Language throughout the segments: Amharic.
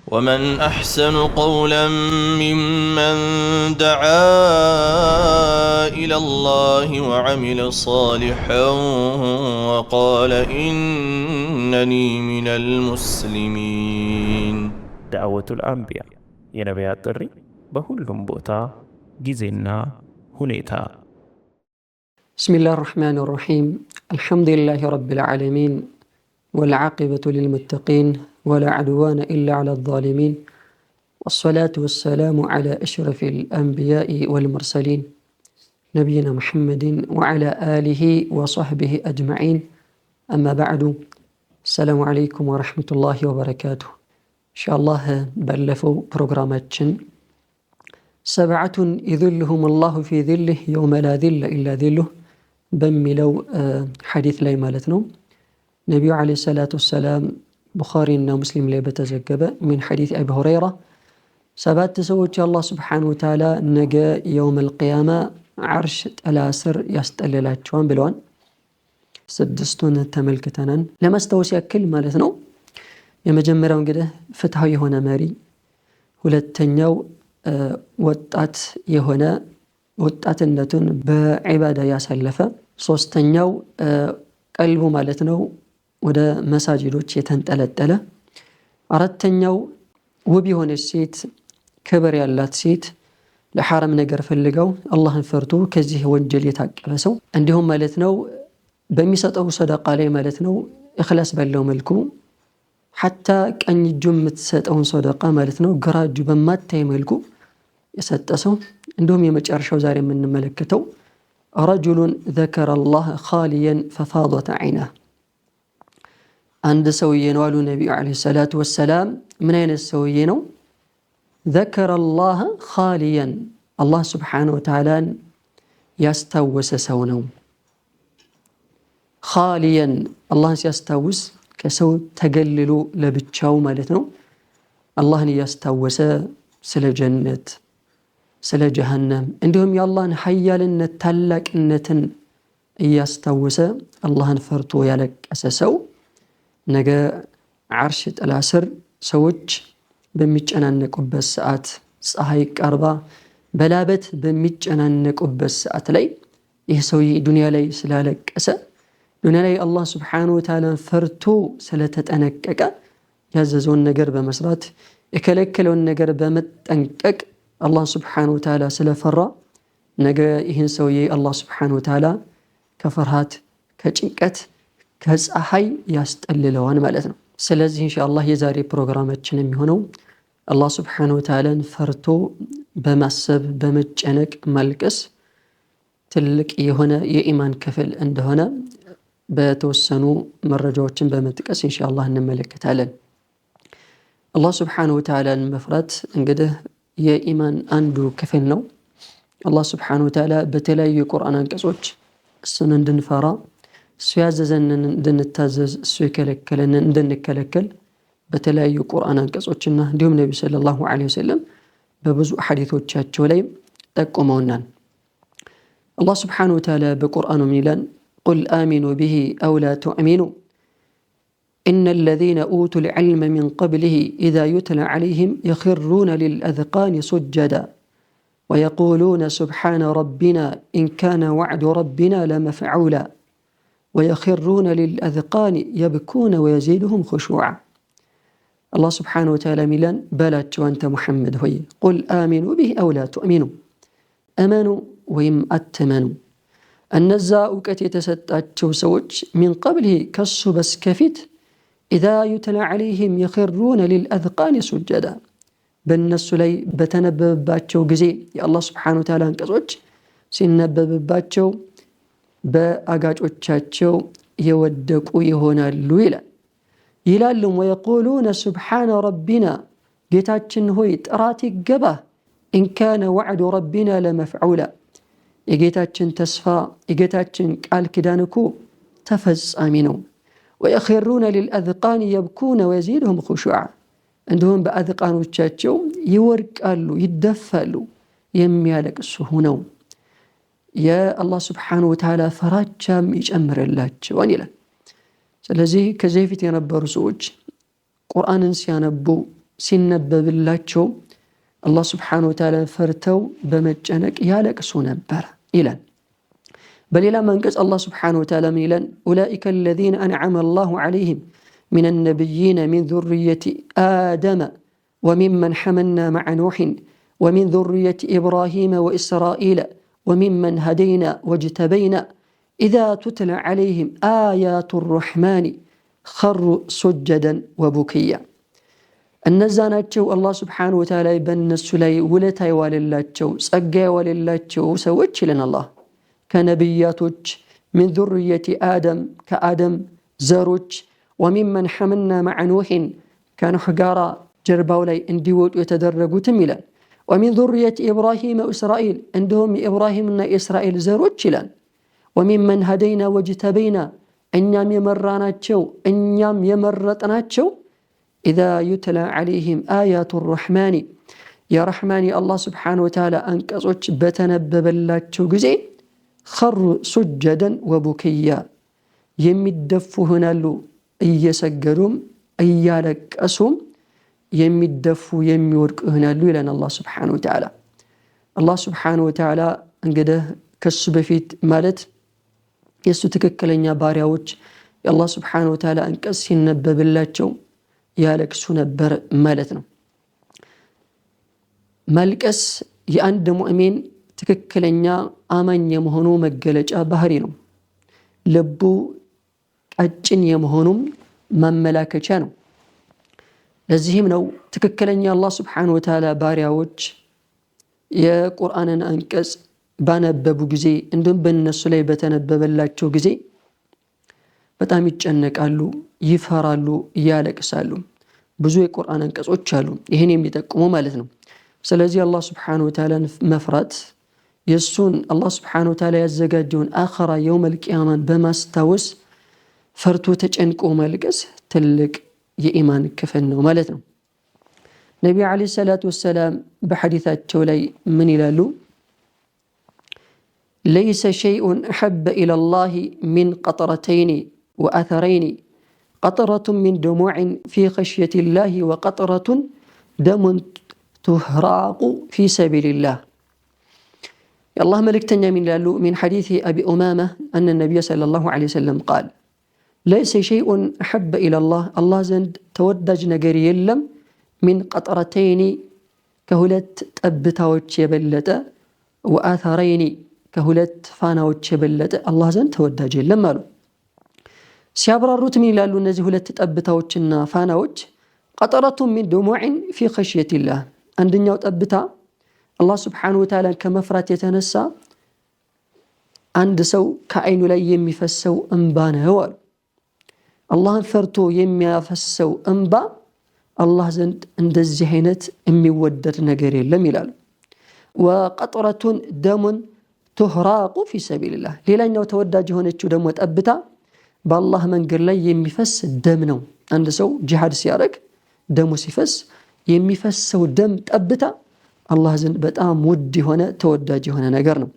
ومن أحسن قولا ممن دعا إلى الله وعمل صالحا وقال إنني من المسلمين. دعوة الأنبياء የነቢያት ጥሪ በሁሉም ቦታ ጊዜና ሁኔታ። بسم الله الرحمن الرحيم الحمد لله رب العالمين والعاقبة للمتقين ولا عدوان إلا على الظالمين والصلاة والسلام على أشرف الأنبياء والمرسلين نبينا محمد وعلى آله وصحبه أجمعين أما بعد السلام عليكم ورحمة الله وبركاته. إن شاء الله بلفوا برنامجنا سبعة يذلهم الله في ذله يوم لا ذل إلا ذله بملو حديث لا مالتنا نبي عليه الصلاة والسلام بخاري ومسلم لا بتزجب من حديث أبي هريرة سبات سوج الله سبحانه وتعالى نجا يوم القيامة عرش الأسر يستقلل شوان بلوان سدستون تملكتنا لما استوسي كل مالتنا የመጀመሪያው እንግዲህ ፍትሃዊ የሆነ መሪ፣ ሁለተኛው ወጣት የሆነ ወጣትነቱን በዒባዳ ያሳለፈ፣ ሶስተኛው ቀልቡ ማለት ነው ወደ መሳጅዶች የተንጠለጠለ፣ አራተኛው ውብ የሆነች ሴት፣ ክብር ያላት ሴት ለሐራም ነገር ፈልገው አላህን ፈርቶ ከዚህ ወንጀል የታቀበ ሰው፣ እንዲሁም ማለት ነው በሚሰጠው ሰደቃ ላይ ማለት ነው ኢኽላስ ባለው መልኩ ሐታ ቀኝ እጁ የምትሰጠውን ሰደቃ ማለት ነው ግራ እጁ በማታይ መልኩ የሰጠ ሰው፣ እንዲሁም የመጨረሻው ዛሬ የምንመለከተው ረጁሉን ذكر الله خاليا ففاضت عينه አንድ ሰውዬ ነው አሉ ነቢዩ ዓለይሂ ሰላቱ ወሰላም። ምን አይነት ሰውዬ ነው? ذكر الله خاليا አላህ ስብሓነሁ ወተዓላን ያስታወሰ ሰው ነው። خاليا አላህን ሲያስታውስ ከሰው ተገልሎ ለብቻው ማለት ነው አላህን እያስታወሰ ስለ ጀነት፣ ስለ ጀሃነም እንዲሁም የአላህን ሀያልነት ታላቅነትን እያስታወሰ አላህን ፈርቶ ያለቀሰ ሰው ነገ ዓርሽ ጥላ ስር ሰዎች በሚጨናነቁበት ሰዓት፣ ፀሐይ ቀርባ በላበት በሚጨናነቁበት ሰዓት ላይ ይህ ሰውዬ ዱንያ ላይ ስላለቀሰ ዱንያ ላይ አላህ ስብሓነሁ ወተዓላ ፈርቶ ስለተጠነቀቀ ያዘዘውን ነገር በመስራት የከለከለውን ነገር በመጠንቀቅ አላህ ስብሓነሁ ወተዓላ ስለፈራ ነገ ይህን ሰውዬ አላህ ስብሓነሁ ወተዓላ ከፍርሃት፣ ከጭንቀት፣ ከፀሐይ ያስጠልለዋል ማለት ነው። ስለዚህ ኢንሻአላህ የዛሬ ፕሮግራማችን የሚሆነው አላህ ስብሓነሁ ወተዓላን ፈርቶ በማሰብ በመጨነቅ ማልቀስ ትልቅ የሆነ የኢማን ክፍል እንደሆነ በተወሰኑ መረጃዎችን በመጥቀስ ኢንሻአላህ እንመለከታለን። አላህ ስብሓነሁ ወተዓላን መፍራት እንግዲህ የኢማን አንዱ ክፍል ነው። አላህ ስብሓነሁ ወተዓላ በተለያዩ የቁርአን አንቀጾች እሱን እንድንፈራ፣ እሱ ያዘዘንን እንድንታዘዝ፣ እሱ የከለከለንን እንድንከለከል በተለያዩ ቁርአን አንቀጾችና እንዲሁም ነቢ ሰለላሁ ዐለይሂ ወሰለም በብዙ ሐዲቶቻቸው ላይ ጠቁመውናል። አላህ ስብሓነሁ ወተዓላ በቁርአኑ ምን ይላል? قل آمنوا به أو لا تؤمنوا إن الذين أوتوا العلم من قبله إذا يتلى عليهم يخرون للأذقان سجدا ويقولون سبحان ربنا إن كان وعد ربنا لمفعولا ويخرون للأذقان يبكون ويزيدهم خشوعا. الله سبحانه وتعالى ميلان بلات وأنت محمد هوي قل آمنوا به أو لا تؤمنوا أمنوا ويم أتمنوا እነዛ እውቀት የተሰጣቸው ሰዎች ሚን ቀብሊሂ ከሱ በስከፊት ኢዛ ዩትላ ዐለይሂም የኽሩነ ሊልአዝቃን ሱጀዳ በእነሱ ላይ በተነበበባቸው ጊዜ የአላህ ስብሓነሁ ወተዓላ አንቀጾች ሲነበብባቸው በአጋጮቻቸው የወደቁ ይሆናሉ ይላሉ። ወየቁሉነ ሱብሓነ ረቢና ጌታችን ሆይ ጥራት ይገባህ ኢንካነ ወዕዱ ረቢና ለመፍዑላ የጌታችን ተስፋ የጌታችን ቃል ኪዳን እኮ ተፈጻሚ ነው። ወየኽሩነ ሊልአዝቃን የብኩነ ወየዚድሁም ኹሹዓ እንዲሁም በአዝቃኖቻቸው ይወድቃሉ፣ ይደፋሉ፣ የሚያለቅሱ ሆነው የአላህ ስብሓነሁ ወተዓላ ፈራቻም ይጨምርላቸዋል ይላል። ስለዚህ ከዚህ በፊት የነበሩ ሰዎች ቁርአንን ሲያነቡ ሲነበብላቸው አላህ ስብሓነሁ ወተዓላ ፈርተው በመጨነቅ ያለቅሱ ነበር ይላል። በሌላ መንቀጽ አላህ ስብሓነሁ ወተዓላ ምን ይላል? ኡላኢከ አለዚነ አንዐመ አላሁ ዐለይሂም ሚነ ነቢይነ ሚን ዙርየቲ አደመ ወሚመን ሐመልና መዐ ኑሕን ወሚን ዙርየቲ ኢብራሂመ ወኢስራኢለ ወሚመን ሀደይና ወጅተበይና ኢዛ ቱትላ ዐለይሂም አያቱ ረሕማኒ ኸሩ ሱጀደን ወቡክያ። እነዛ ናቸው አላህ ስብሓነሁ ወተዓላ በእነሱ ላይ ውለታ የዋለላቸው ጸጋ የዋለላቸው ሰዎች ይለን አላህ ከነቢያቶች ሚን ዙርየቲ አደም ከአደም ዘሮች ወሚመን ሐመልና መዐ ኑሕን ከኑሕ ጋራ ጀርባው ላይ እንዲወጡ የተደረጉትም ይላል። ወሚን ዙርየቲ ኢብራሂም ወእስራኤል እንዲሁም የኢብራሂምና የእስራኤል ዘሮች ይላል። ወሚመን ሀደይና ወጅተበይና እኛም የመራናቸው እኛም የመረጥናቸው ኢዛ ዩትላ ዐለይሂም አያቱ ረሕማኒ የረሕማን የአላህ ስብሓነሁ ወተዓላ አንቀጾች በተነበበላቸው ጊዜ ኸሩ ሱጀደን ወቡክያ የሚደፉ ይሆናሉ እየሰገዱም እያለቀሱም የሚደፉ የሚወድቁ ይሆናሉ ይለን አላህ ስብሓነሁ ወተዓላ። አላህ ስብሓነሁ ወተዓላ እንግዲህ ከሱ በፊት ማለት የእሱ ትክክለኛ ባሪያዎች የአላህ ስብሓነሁ ወተዓላ አንቀጽ ሲነበብላቸው ያለቅሱ ነበር ማለት ነው። ማልቀስ የአንድ ሙእሚን ትክክለኛ አማኝ የመሆኑ መገለጫ ባህሪ ነው። ልቡ ቀጭን የመሆኑም ማመላከቻ ነው። ለዚህም ነው ትክክለኛ አላህ ስብሓነሁ ወተዓላ ባሪያዎች የቁርአንን አንቀጽ ባነበቡ ጊዜ እንዲሁም በእነሱ ላይ በተነበበላቸው ጊዜ በጣም ይጨነቃሉ፣ ይፈራሉ፣ ያለቅሳሉ። ብዙ የቁርአን አንቀጾች አሉ ይህን የሚጠቁሙ ማለት ነው። ስለዚህ አላህ ስብሓነሁ ወተዓላን መፍራት የእሱን አላህ ስብሓነሁ ወተዓላ ያዘጋጀውን አኸራ የውመል ቂያማን በማስታወስ ፈርቶ ተጨንቆ መልቀስ ትልቅ የኢማን ክፍል ነው ማለት ነው። ነቢዩ ዓለይሂ ሰላቱ ወሰላም በሐዲታቸው ላይ ምን ይላሉ? ለይሰ ሸይኡን አሐበ ኢለላሂ ሚን ቀጥረተይኒ ወአተረይኒ ቀጥረቱን ሚን ደሙዕን ፊ ኸሽየቲላሂ ወቀጥረቱን ደሙን ቱህራቁ ፊ ሰቢልላህ። የአላህ መልእክተኛ ምን ይላሉ? ሚን ሐዲስ አቢ ኡማማ አነ ነቢይ ሰለላሁ ዐለይሂ ወሰለም ቃል ለይሰ ሸይኡን አሐበ ኢለላህ አላህ ዘንድ ተወዳጅ ነገር የለም ሚን ቀጥረተይኒ ከሁለት ጠብታዎች የበለጠ ወአተረይኒ ከሁለት ፋናዎች የበለጠ አላህ ዘንድ ተወዳጅ የለም አሉ። ሲያብራሩት ምን ይላሉ? እነዚህ ሁለት ጠብታዎችና ፋናዎች ቀጥረቱን ሚን ደሙዕን ፊ ኸሽየቲላህ አንደኛው ጠብታ አላህ ስብሓነሁ ወተዓላ ከመፍራት የተነሳ አንድ ሰው ከዓይኑ ላይ የሚፈሰው እንባ ነው አሉ። አላህን ፈርቶ የሚያፈሰው እንባ አላህ ዘንድ እንደዚህ አይነት የሚወደድ ነገር የለም ይላሉ። ወቀጥረቱን ደሙን ቱህራቁ ፊ ሰቢልላህ ሌላኛው ተወዳጅ የሆነችው ደግሞ ጠብታ በአላህ መንገድ ላይ የሚፈስ ደም ነው። አንድ ሰው ጂሃድ ሲያደርግ ደሙ ሲፈስ የሚፈሰው ደም ጠብታ አላህ ዘንድ በጣም ውድ የሆነ ተወዳጅ የሆነ ነገር ነው።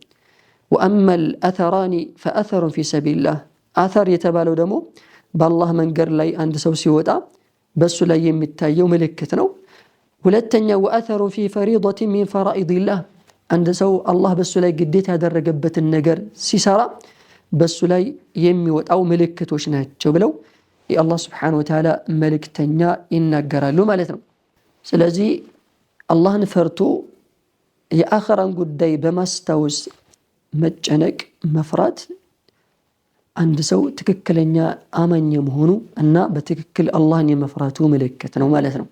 ወአመል አተራኒ ፈአተሩን ፊ ሰቢልላህ አተር የተባለው ደግሞ በአላህ መንገድ ላይ አንድ ሰው ሲወጣ በሱ ላይ የሚታየው ምልክት ነው። ሁለተኛ ወአተሩ ፊ ፈሪደቲን ሚን ፈራኢዲላህ አንድ ሰው አላህ በሱ ላይ ግዴታ ያደረገበትን ነገር ሲሰራ በሱ ላይ የሚወጣው ምልክቶች ናቸው ብለው የአላህ ስብሓነሁ ወተዓላ መልእክተኛ ይናገራሉ ማለት ነው። ስለዚህ አላህን ፈርቶ የአኸራን ጉዳይ በማስታወስ መጨነቅ መፍራት አንድ ሰው ትክክለኛ አማኝ መሆኑ እና በትክክል አላህን የመፍራቱ ምልክት ነው ማለት ነው።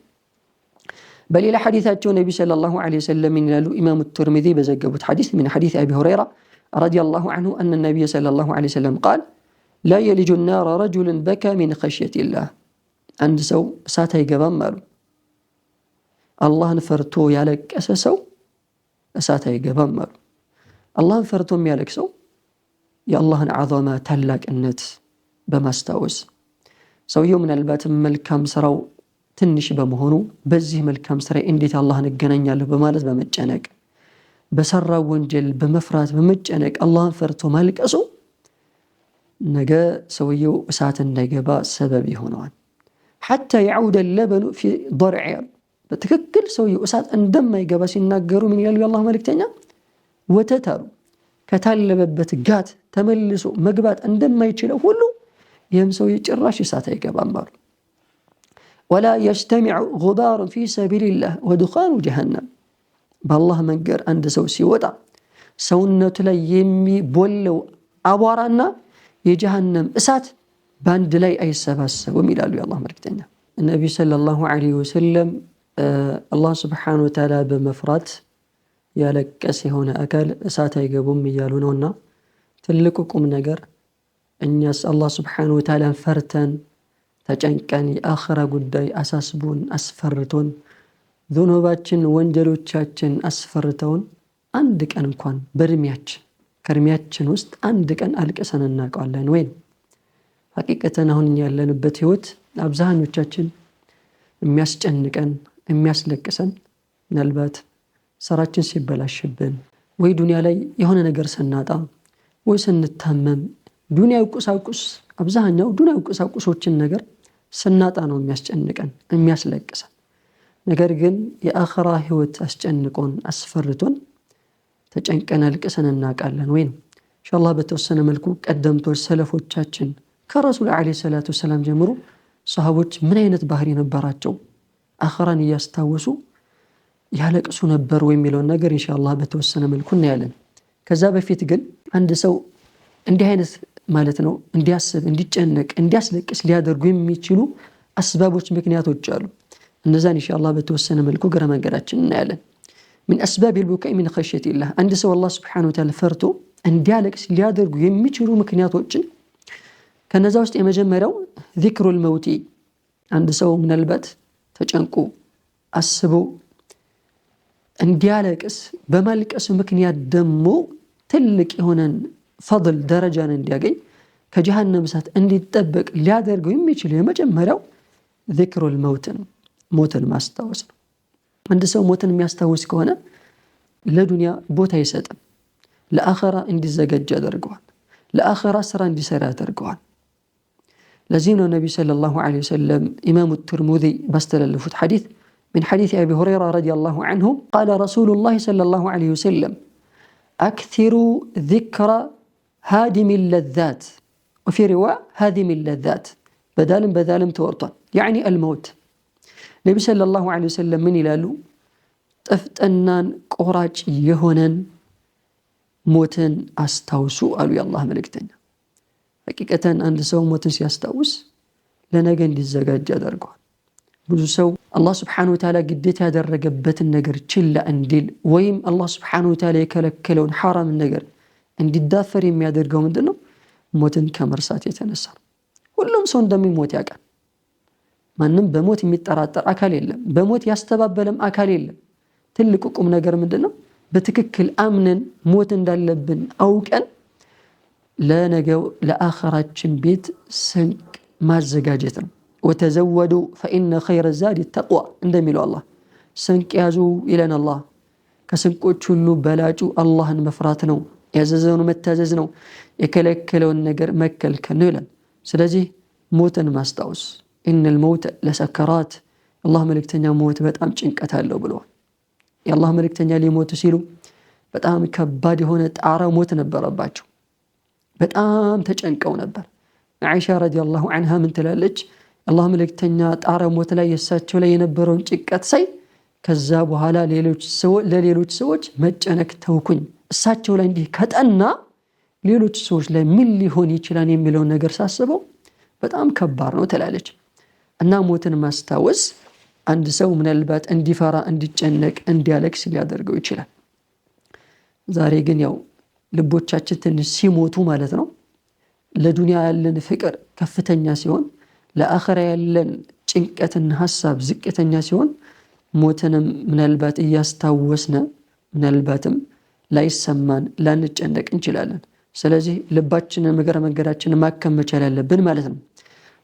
በሌላ ሐዲታቸው ነቢ ሰለላሁ ዐለይሂ ወሰለም ይላሉ ኢማሙ ትርሚዚ በዘገቡት ሐዲስ من حديث أبي هريرة رضي الله عنه أن النبي صلى الله عليه وسلم قال لا يلج النار رجل بكى من خشية الله عند سو ساتي قبام مالو الله نفرتو يالك أسسو ساتي قبام مالو الله نفرتو يالك سو يا الله عظمة تلاك النت بمستوز سو يوم من البات ملكام سراو ትንሽ በመሆኑ በዚህ መልካም ስራ እንዴት አላህን እገናኛለሁ በማለት በመጨነቅ በሰራው ወንጀል በመፍራት በመጨነቅ አላህን ፈርቶ ማልቀሱ ነገ ሰውየው እሳት እንዳይገባ ሰበብ ይሆነዋል። حتى يعود اللبن في ضرع በትክክል ሰውየው እሳት እንደማይገባ ሲናገሩ ምን ይላሉ የአላህ መልእክተኛ? ወተት አሉ ከታለበበት ጋት ተመልሶ መግባት እንደማይችለው ሁሉ ይህም ሰውዬ ጭራሽ እሳት አይገባም አሉ። ወላ የጅተሚዑ ጉባሩ ፊ ሰቢልላህ ወዱኻኑ ጀሃነም። በአላህ መንገድ አንድ ሰው ሲወጣ ሰውነቱ ላይ የሚቦለው አቧራና የጀሃነም እሳት በአንድ ላይ አይሰባሰቡም ይላሉ የአላህ መልእክተኛ። ነቢዩ ሰለላሁ ዐለይሂ ወሰለም አላህ ስብሓነሁ ወተዓላ በመፍራት ያለቀሰ የሆነ አካል እሳት አይገቡም እያሉ ነውና ትልቁ ቁም ነገር እኛስ አላህ ስብሓነሁ ወተዓላን ፈርተን ተጨንቀን የአኺራ ጉዳይ አሳስቦን አስፈርቶን ዙኑባችን ወንጀሎቻችን አስፈርተውን አንድ ቀን እንኳን ከእድሜያችን ውስጥ አንድ ቀን አልቅሰን እናውቃለን ወይ? ሐቂቀተን አሁን ያለንበት ህይወት አብዛኞቻችን የሚያስጨንቀን የሚያስለቅሰን ምናልባት ስራችን ሲበላሽብን ወይ ዱንያ ላይ የሆነ ነገር ስናጣ ወይ ስንታመም ዱንያዊ ቁሳቁስ አብዛኛው ዱንያዊ ቁሳቁሶችን ነገር ስናጣ ነው የሚያስጨንቀን የሚያስለቅሰን። ነገር ግን የአኺራ ህይወት አስጨንቆን አስፈርቶን ተጨንቀን አልቅሰን እናውቃለን ወይ? ኢንሻአላህ በተወሰነ መልኩ ቀደምቶች ሰለፎቻችን ከረሱል ዐለይሂ ሰላቱ ወሰላም ጀምሮ ሰሃቦች ምን አይነት ባህሪ ነበራቸው? አኺራን እያስታወሱ ያለቅሱ ነበር ወይ የሚለውን ነገር ኢንሻአላህ በተወሰነ መልኩ እናያለን። ከዛ በፊት ግን አንድ ሰው እንዲህ አይነት ማለት ነው እንዲያስብ እንዲጨነቅ እንዲያስለቅስ ሊያደርጉ የሚችሉ አስባቦች ምክንያቶች አሉ። እነዛን ኢንሻአላህ በተወሰነ መልኩ ግረ መንገዳችን እናያለን። من أسباب البكاء من خشية الله عند سوى الله سبحانه وتعالى فرتو እንዲያለቅስ ሊያደርጉ የሚችሉ ምክንያቶችን ከነዛ ውስጥ የመጀመሪያው ذكر الموت አንድ ሰው ምናልባት ተጨንቆ አስቦ እንዲያለቅስ በማልቀስ ምክንያት ደግሞ ትልቅ የሆነን ፈضል ደረጃን እንዲያገኝ ከጀሃነም እሳት እንዲጠበቅ ሊያደርገው የሚችል የመጀመሪያው ذكر الموت ነው፣ ሞትን ማስታወስ ነው። አንድ ሰው ሞትን የሚያስታውስ ከሆነ ለዱንያ ቦታ አይሰጥም፣ ለአኺራ እንዲዘጋጅ ያደርገዋል፣ ለአኺራ ስራ እንዲሰራ ያደርገዋል። ለዚህ ነው ነብዩ ሰለላሁ ዐለይሂ ወሰለም ኢማሙ ትርሙዚ ባስተላለፉት ሐዲስ من حديث أبي هريرة رضي الله عنه قال رسول الله صلى الله عليه وسلم أكثروا ذكر هادم اللذات وفي رواية هادم اللذات بدالم تورطان يعني الموت. نبي صلى الله عليه وسلم من يلالو طفتنان قراج يهونن موتن استوسو قالوا يا الله ملكتنا. حقيقة عند سو موتن سيستوس لنجا እንዲዘጋጅ ያደርገዋል። ብዙ ሰው አላህ Subhanahu Wa Ta'ala ግዴታ ያደረገበትን ነገር ችላ እንዲል ወይም አላህ Subhanahu Wa Ta'ala የከለከለውን حرام ነገር እንዲዳፈር የሚያደርገው ምንድነው? ሞትን ከመርሳት የተነሳ ነው። ሁሉም ሰው እንደሚሞት ያውቃል። ማንም በሞት የሚጠራጠር አካል የለም፣ በሞት ያስተባበለም አካል የለም። ትልቁ ቁም ነገር ምንድነው? በትክክል አምነን ሞት እንዳለብን አውቀን ለነገው ለአኺራችን ቤት ስንቅ ማዘጋጀት ነው። وتزودوا فإن خير الزاد التقوى እንደሚለው አላህ ስንቅ ያዙ ይለን አላህ። ከስንቆች ሁሉ በላጩ አላህን መፍራት ነው፣ ያዘዘውን መታዘዝ ነው፣ የከለከለውን ነገር መከልከል ነው ይላል። ስለዚህ ሞትን ማስታወስ إن الموت لسكرات الله መልእክተኛ ሞት በጣም ጭንቀት አለው ብለዋል። የአላህ መልእክተኛ ሊሞቱ ሲሉ በጣም ከባድ የሆነ ጣራ ሞት ነበረባቸው፣ በጣም ተጨንቀው ነበር። አይሻ ረዲየላሁ ዐንሃ ምን ትላለች? አላህ መልእክተኛ ጣራ ሞት ላይ የሳቸው ላይ የነበረውን ጭንቀት ሳይ ከዛ በኋላ ለሌሎች ሰዎች መጨነቅ ተውኩኝ፣ እሳቸው ላይ እንዲህ ከጠና ሌሎች ሰዎች ላይ ምን ሊሆን ይችላል የሚለው ነገር ሳስበው በጣም ከባድ ነው ትላለች። እና ሞትን ማስታወስ አንድ ሰው ምናልባት እንዲፈራ እንዲጨነቅ እንዲያለቅስ ሊያደርገው ይችላል። ዛሬ ግን ያው ልቦቻችን ትንሽ ሲሞቱ ማለት ነው ለዱንያ ያለን ፍቅር ከፍተኛ ሲሆን ለአኺራ ያለን ጭንቀትና ሐሳብ ዝቅተኛ ሲሆን ሞትንም ምናልባት እያስታወስነ ምናልባትም ላይሰማን ላንጨነቅ እንችላለን። ስለዚህ ልባችንን መንገዳችንን ማከም መቻል አለብን ማለት ነው።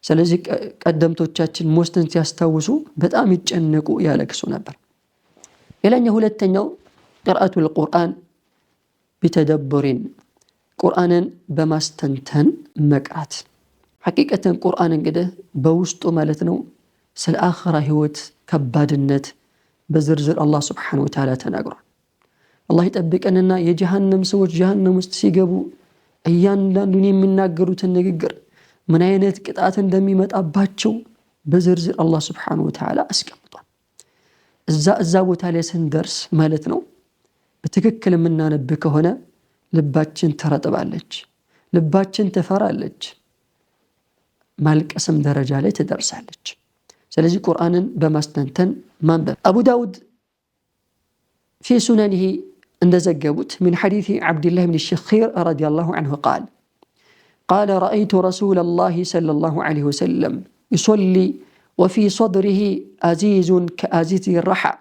ስለዚህ ቀደምቶቻችን ሞትን ሲያስታውሱ በጣም ይጨነቁ ያለቅሱ ነበር። ሌላኛው ሁለተኛው ቅርአቱል ቁርአን ቢተደብሪን ቁርአንን በማስተንተን መቅራት። ሐቂቀተን ቁርአን እንግዲህ በውስጡ ማለት ነው ስለ አኺራ ህይወት ከባድነት በዝርዝር አላህ ሱብሓነሁ ወተዓላ ተናግሯል። አላህ ይጠብቀንና የጀሃነም ሰዎች ጀሃነም ውስጥ ሲገቡ እያንዳንዱን የሚናገሩትን ንግግር ምን አይነት ቅጣት እንደሚመጣባቸው በዝርዝር አላህ ሱብሓነሁ ወተዓላ አስቀምጧል። እዛ ቦታ ላይ ስንደርስ ማለት ነው በትክክል የምናነብ ከሆነ ልባችን ተረጥባለች፣ ልባችን ተፈራለች፣ ማልቀስም ደረጃ ላይ ትደርሳለች። ስለዚህ ቁርአንን በማስተንተን ማንበብ። አቡ ዳውድ في سننه اندزقبت من حديث عبد الله بن الشخير رضي الله عنه قال رأيت رسول الله صلى الله عليه وسلم يصلي وفي صدره أزيز كأزيز الرحى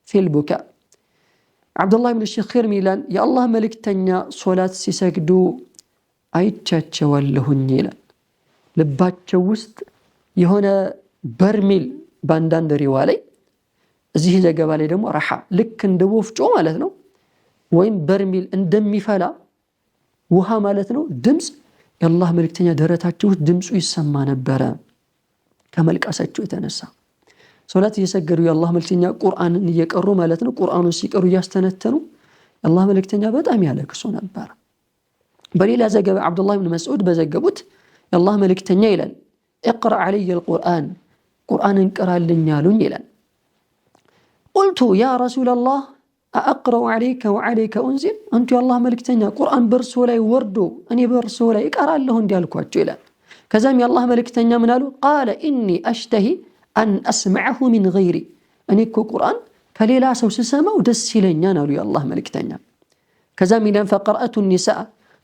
في البكاء. عبد الله بن الشخير ميلان يا الله ملك تنيا صلاة سيسجدو አይቻቸ ወለሁኝ ይላል። ልባቸው ውስጥ የሆነ በርሜል ባንዳንድ ሪዋ ላይ እዚህ ዘገባ ላይ ደግሞ ረሃ ልክ እንደ ወፍጮ ማለት ነው ወይም በርሜል እንደሚፈላ ውሃ ማለት ነው ድምጽ የአላህ መልእክተኛ ደረታቸው ውስጥ ድምጹ ይሰማ ነበረ ከመልቀሳቸው የተነሳ። ሶላት እየሰገዱ የአላህ መልእክተኛ ቁርአንን እየቀሩ ማለት ነው ቁርአኑን ሲቀሩ እያስተነተኑ የአላህ መልእክተኛ በጣም ያለቅሱ ነበር። በሌላ ዘገባ አብዱላህ ብን መስዑድ በዘገቡት የአላህ መልእክተኛ ይላል اقرأ علي القرآن ቁርአንን ቅራልኝ አሉኝ ይላል። قلت يا رسول الله أقرأ عليك وعليك أنزل أنت يا الله ملكتني قرآن برسو لاي وردو أني برسو لاي إقرأ لهم ديالكواتشو إلى كذا يا الله ملكتني منالو قال إني أشتهي أن أسمعه من غيري أني كو قرآن كليلا سوس سما ودسي لنيا نالو يا الله ملكتني كذا من فقرأت النساء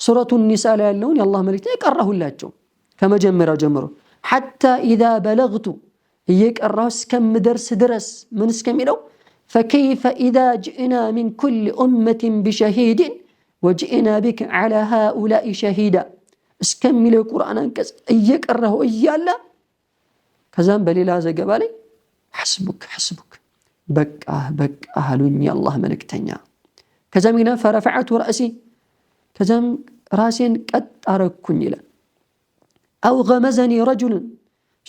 سورة النساء لا يلون يا الله ملكتني قرأه اللاتشو كما جمروا حتى إذا بلغت يقرأه كم درس من اسكملو فكيف إذا جئنا من كل أمة بشهيد وجئنا بك على هؤلاء شهيدا اسكمل القرآن انكس يقرأه إيالا كذا بليلا زقبالي حسبك بك أهلني الله ملكتنيا كذا منا فرفعت رأسي كذا راسين قد أركني له أو غمزني رجل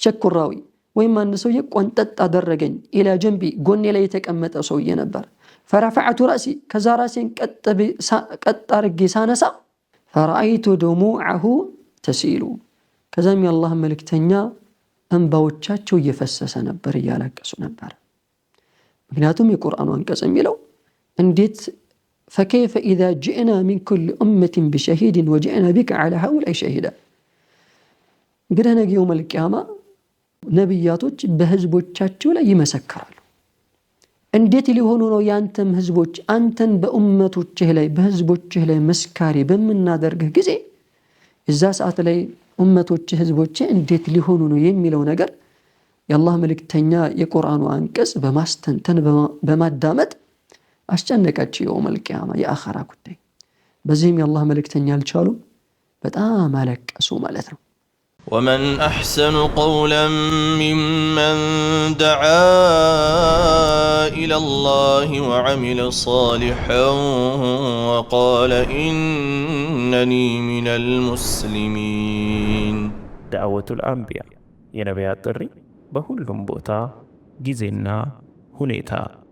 شك الراوي وإما أن سوية قنطت أدرجن إلى جنبي قني لا يتكمت سوية نبر فرفعت رأسي كذا راسين قد أرجي سانسا فرأيت دموعه تسيل كذا من الله ملكتنيا أنبوتشاتشو يفسس نبر يالكسو نبر مكناتهم القرآن وانكسم يلو انديت فكيف إذا جئنا من كل أمة بشهيد وجئنا بك على هؤلاء شهيدا قلنا يوم القيامة ነብያቶች በህዝቦቻቸው ላይ ይመሰክራሉ። እንዴት ሊሆኑ ነው ያንተም ህዝቦች አንተን በኡመቶችህ ላይ በህዝቦችህ ላይ መስካሪ በመናደርግህ ጊዜ እዛ ሰዓት ላይ ኡመቶችህ ህዝቦች እንዴት ሊሆኑ ነው የሚለው ነገር የአላህ መልእክተኛ የቁርአኑ አንቀጽ በማስተንተን በማዳመጥ አስጨነቃቸው የውመል ቂያማ የአኺራ ጉዳይ። በዚህም የአላህ መልእክተኛ አልቻሉ በጣም አለቀሱ ማለት ነው። ومن أحسن قولا ممن دعا إلى الله وعمل صالحا وقال إنني من المسلمين. دعوة الأنبياء ينبيات الري بهلهم بوتا جزينا هنيتا